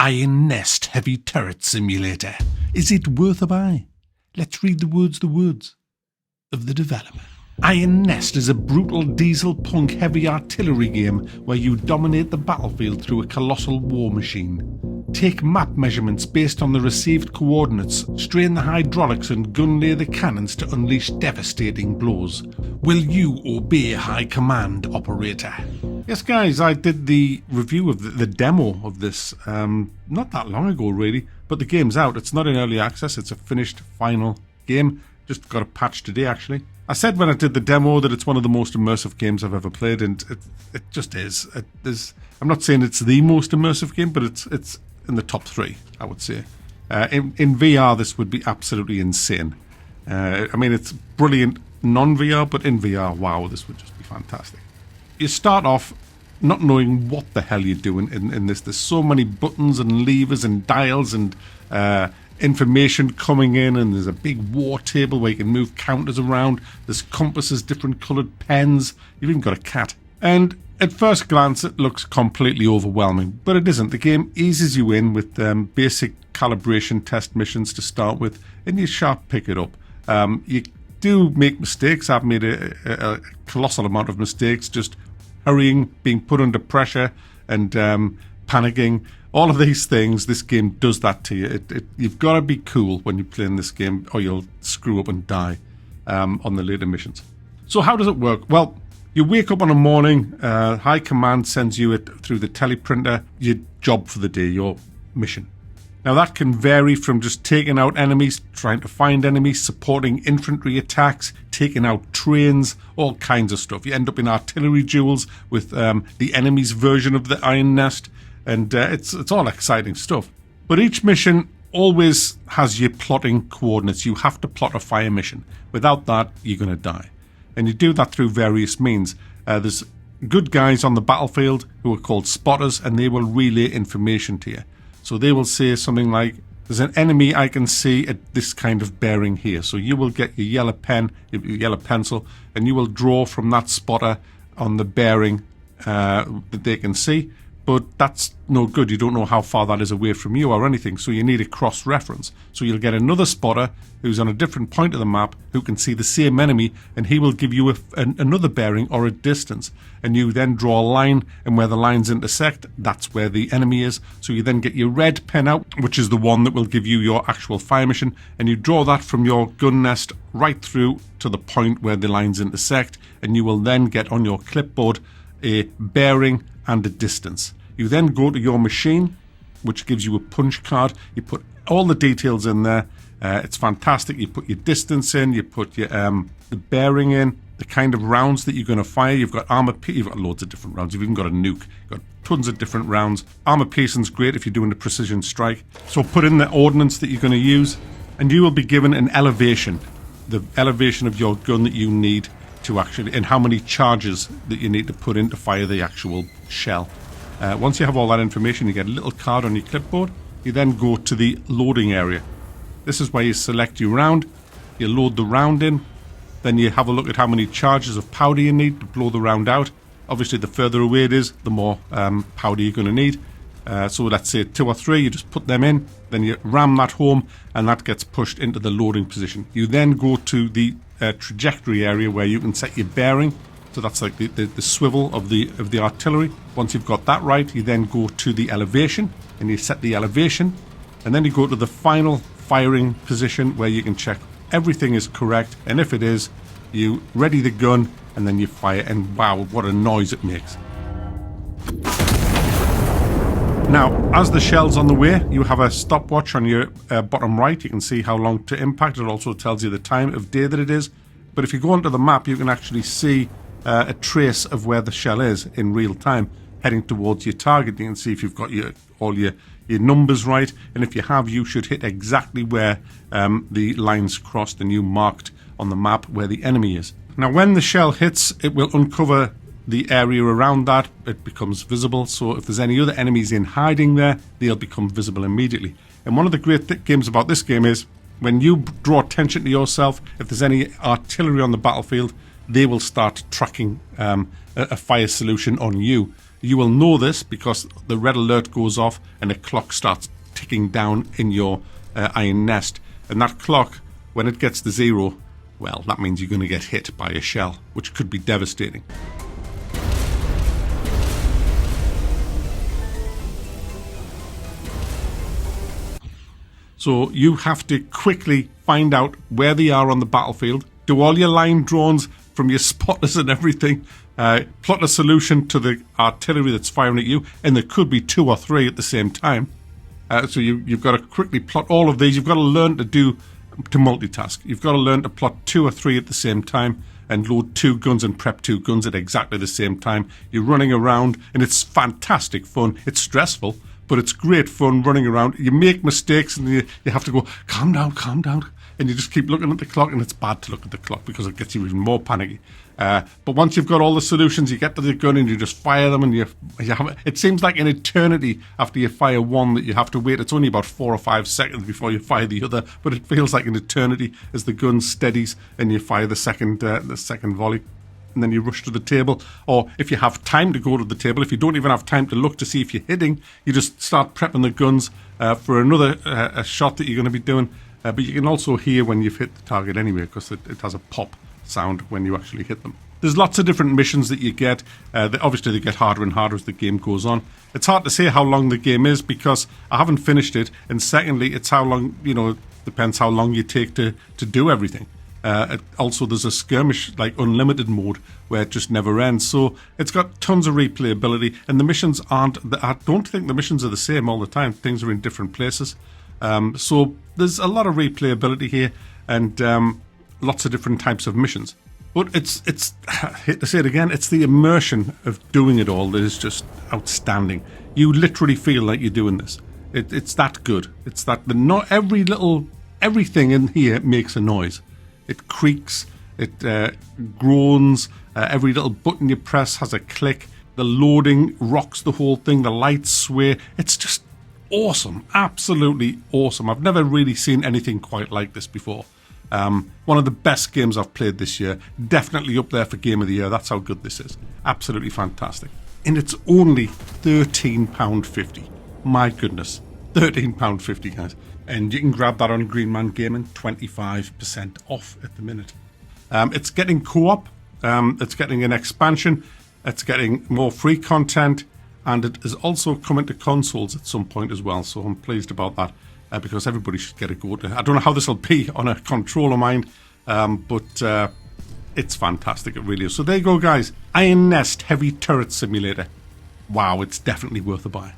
Iron Nest Heavy Turret Simulator. Is it worth a buy? Let's read the words of the developer. Iron Nest is a brutal diesel punk heavy artillery game where you dominate the battlefield through a colossal war machine. Take map measurements based on the received coordinates, strain the hydraulics and gun lay the cannons to unleash devastating blows. Will you obey high command, operator? Yes guys, I did the review of the demo of this not that long ago really, but the game's out. It's not in early access, it's a finished final game. Just got a patch today actually. I said when I did the demo that it's one of the most immersive games I've ever played, and it just is. I'm not saying it's the most immersive game, but it's in the top 3, I would say. In VR, this would be absolutely insane. I mean, it's brilliant non-VR, but in VR, wow, this would just be fantastic. You start off not knowing what the hell you're doing in this. There's so many buttons and levers and dials and information coming in, and there's a big war table where you can move counters around. There's compasses, different coloured pens. You've even got a cat. And at first glance it looks completely overwhelming, but it isn't. The game eases you in with basic calibration test missions to start with, and you sharp pick it up. You do make mistakes. I've made a colossal amount of mistakes, just hurrying, being put under pressure and panicking. All of these things, this game does that to you. You've got to be cool when you're playing this game or you'll screw up and die on the later missions. So how does it work? Well, you wake up on a morning, High Command sends you it through the teleprinter, your job for the day, your mission. Now that can vary from just taking out enemies, trying to find enemies, supporting infantry attacks, taking out trains, all kinds of stuff. You end up in artillery duels with the enemy's version of the Iron Nest. And it's all exciting stuff. But each mission always has your plotting coordinates. You have to plot a fire mission. Without that, you're going to die. And you do that through various means. There's good guys on the battlefield who are called spotters, and they will relay information to you. So they will say something like, there's an enemy I can see at this kind of bearing here. So you will get your yellow pen, your yellow pencil, and you will draw from that spotter on the bearing that they can see. But that's no good. You don't know how far that is away from you or anything, so you need a cross-reference. So you'll get another spotter who's on a different point of the map who can see the same enemy, and he will give you another bearing or a distance. And you then draw a line, and where the lines intersect, that's where the enemy is. So you then get your red pen out, which is the one that will give you your actual fire mission, and you draw that from your gun nest right through to the point where the lines intersect, and you will then get on your clipboard a bearing and a distance. You then go to your machine, which gives you a punch card. You put all the details in there. It's fantastic. You put your distance in. You put your the bearing in. The kind of rounds that you're going to fire. You've got armor. You've got loads of different rounds. You've even got a nuke. You've got tons of different rounds. Armor piercing's great if you're doing a precision strike. So put in the ordnance that you're going to use, and you will be given an elevation, the elevation of your gun that you need to actually, and how many charges that you need to put in to fire the actual shell. Once you have all that information, you get a little card on your clipboard. You then go to the loading area. This is where you select your round. You load the round in. Then you have a look at how many charges of powder you need to blow the round out. Obviously, the further away it is, the more powder you're going to need. So let's say 2 or 3, you just put them in. Then you ram that home, and that gets pushed into the loading position. You then go to the trajectory area where you can set your bearing. So that's like the swivel of the artillery. Once you've got that right, you then go to the elevation, and you set the elevation, and then you go to the final firing position where you can check everything is correct, and if it is, you ready the gun, and then you fire, and wow, what a noise it makes. Now, as the shell's on the way, you have a stopwatch on your bottom right. You can see how long to impact. It also tells you the time of day that it is. But if you go onto the map, you can actually see a trace of where the shell is in real time, heading towards your target. You can see if you've got all your numbers right, and if you have, you should hit exactly where the lines crossed and you marked on the map where the enemy is. Now, when the shell hits, it will uncover the area around that. It becomes visible, so if there's any other enemies in hiding there, they'll become visible immediately. And one of the great games about this game is when you draw attention to yourself, if there's any artillery on the battlefield, they will start tracking a fire solution on you. You will know this because the red alert goes off and a clock starts ticking down in your iron nest. And that clock, when it gets to 0, well, that means you're going to get hit by a shell, which could be devastating. So you have to quickly find out where they are on the battlefield, do all your line drawings from your spotters and everything, plot a solution to the artillery that's firing at you, and there could be 2 or 3 at the same time. So you've got to quickly plot all of these. You've got to learn to multitask. You've got to learn to plot 2 or 3 at the same time and load 2 guns and prep 2 guns at exactly the same time. You're running around, and it's fantastic fun. It's stressful, but it's great fun running around. You make mistakes, and you have to go, calm down, and you just keep looking at the clock, and it's bad to look at the clock because it gets you even more panicky. But once you've got all the solutions, you get to the gun and you just fire them, and you have. It seems like an eternity after you fire one that you have to wait. It's only about 4 or 5 seconds before you fire the other, but it feels like an eternity as the gun steadies and you fire the second volley. And then you rush to the table, or if you have time to go to the table, if you don't even have time to look to see if you're hitting, you just start prepping the guns for another a shot that you're going to be doing. But you can also hear when you've hit the target anyway, because it has a pop sound when you actually hit them. There's lots of different missions that you get. Obviously, they get harder and harder as the game goes on. It's hard to say how long the game is because I haven't finished it, and secondly, it's how long, depends how long you take to do everything. Also, there's a skirmish, like unlimited mode, where it just never ends. So it's got tons of replayability, and the missions I don't think the missions are the same all the time. Things are in different places. So there's a lot of replayability here, and lots of different types of missions. But it's I hate to say it again, it's the immersion of doing it all that is just outstanding. You literally feel like you're doing this. It's that good. It's that everything in here makes a noise. It creaks, it groans, every little button you press has a click, the loading rocks the whole thing, the lights sway. It's just awesome, absolutely awesome. I've never really seen anything quite like this before. One of the best games I've played this year, definitely up there for Game of the Year. That's how good this is. Absolutely fantastic. And it's only £13.50. My goodness, £13.50, guys. And you can grab that on Green Man Gaming, 25% off at the minute. It's getting co-op, it's getting an expansion, it's getting more free content, and it is also coming to consoles at some point as well. So I'm pleased about that because everybody should get a go to. I don't know how this will be on a controller mind, but it's fantastic. It really is. So there you go, guys. Iron Nest Heavy Turret Simulator. Wow, it's definitely worth a buy.